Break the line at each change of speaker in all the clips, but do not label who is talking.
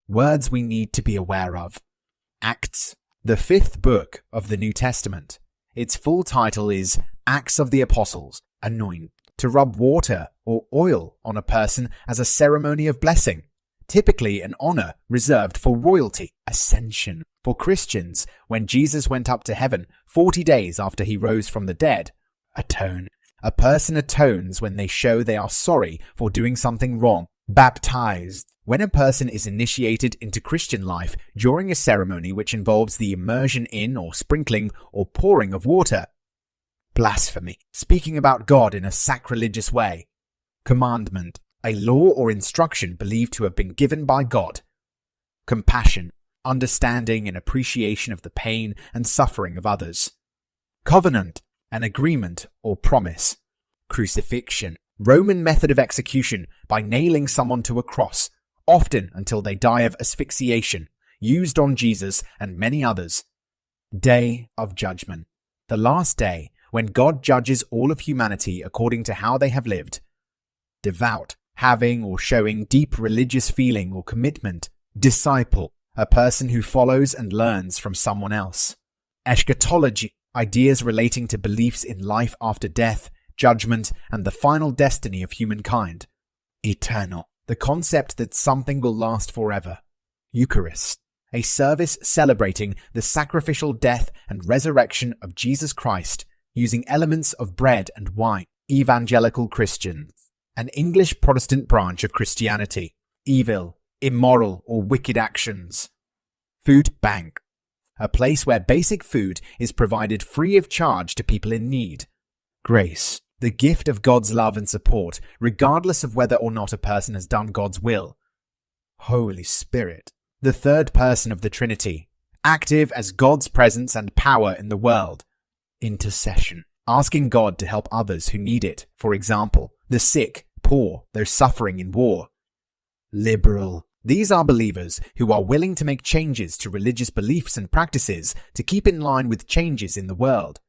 Words we need to be aware of. Acts, the 5th book of the New Testament. Its full title is Acts of the Apostles, Anoint, to rub water or oil on a person as a ceremony of blessing, typically an honor reserved for royalty. Ascension, for Christians, when Jesus went up to heaven 40 days after he rose from the dead. Atone, a person atones when they show they are sorry for doing something wrong. Baptized, when a person is initiated into Christian life during a ceremony which involves the immersion in or sprinkling or pouring of water. Blasphemy, speaking about God in a sacrilegious way. Commandment, a law or instruction believed to have been given by God. Compassion, understanding and appreciation of the pain and suffering of others. Covenant, an agreement or promise. Crucifixion, Roman method of execution by nailing someone to a cross, often until they die of asphyxiation, used on Jesus and many others. Day of Judgment, the last day when God judges all of humanity according to how they have lived. Devout, having or showing deep religious feeling or commitment. Disciple, a person who follows and learns from someone else. Eschatology, ideas relating to beliefs in life after death, judgment, and the final destiny of humankind. Eternal, the concept that something will last forever. Eucharist, a service celebrating the sacrificial death and resurrection of Jesus Christ, using elements of bread and wine. Evangelical Christians, an English Protestant branch of Christianity. Evil, immoral, or wicked actions. Food bank, a place where basic food is provided free of charge to people in need. Grace, the gift of God's love and support, regardless of whether or not a person has done God's will. Holy Spirit, the third person of the Trinity, active as God's presence and power in the world. Intercession, asking God to help others who need it, for example, the sick, poor, those suffering in war. Liberal, these are believers who are willing to make changes to religious beliefs and practices to keep in line with changes in the world.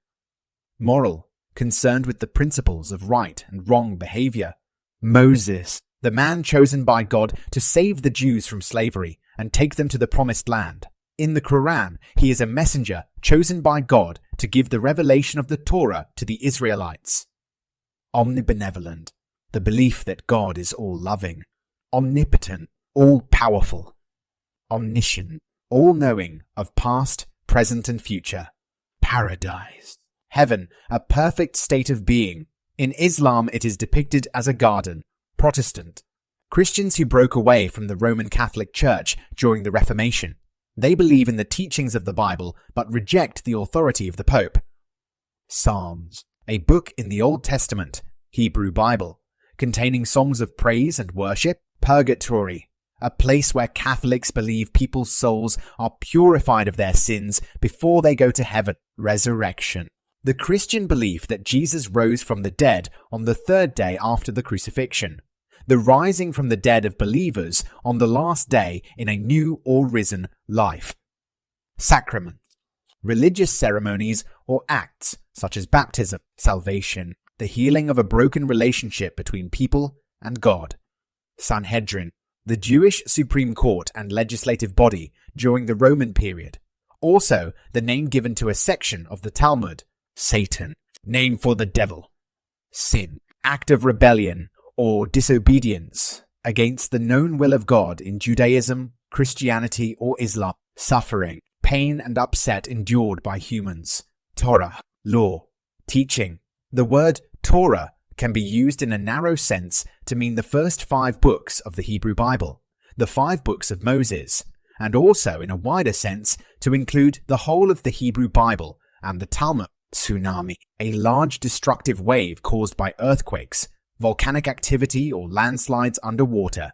Moral, concerned with the principles of right and wrong behavior. Moses, the man chosen by God to save the Jews from slavery and take them to the promised land. In the Quran, he is a messenger chosen by God to give the revelation of the Torah to the Israelites. Omnibenevolent, the belief that God is all-loving. Omnipotent, all-powerful. Omniscient, all-knowing of past, present, and future. Paradise, heaven, a perfect state of being. In Islam, it is depicted as a garden. Protestant, Christians who broke away from the Roman Catholic Church during the Reformation. They believe in the teachings of the Bible but reject the authority of the Pope. Psalms, a book in the Old Testament, Hebrew Bible, containing songs of praise and worship. Purgatory, a place where Catholics believe people's souls are purified of their sins before they go to heaven. Resurrection, the Christian belief that Jesus rose from the dead on the 3rd day after the crucifixion. The rising from the dead of believers on the last day in a new or risen life. Sacraments, religious ceremonies or acts such as baptism, salvation, the healing of a broken relationship between people and God. Sanhedrin, the Jewish Supreme Court and legislative body during the Roman period. Also, the name given to a section of the Talmud. Satan, name for the devil. Sin, act of rebellion or disobedience against the known will of God in Judaism, Christianity, or Islam. Suffering, pain and upset endured by humans. Torah, law, teaching. The word Torah can be used in a narrow sense to mean the first 5 books of the Hebrew Bible, the 5 books of Moses, and also in a wider sense to include the whole of the Hebrew Bible and the Talmud. Tsunami, a large destructive wave caused by earthquakes, volcanic activity or landslides underwater.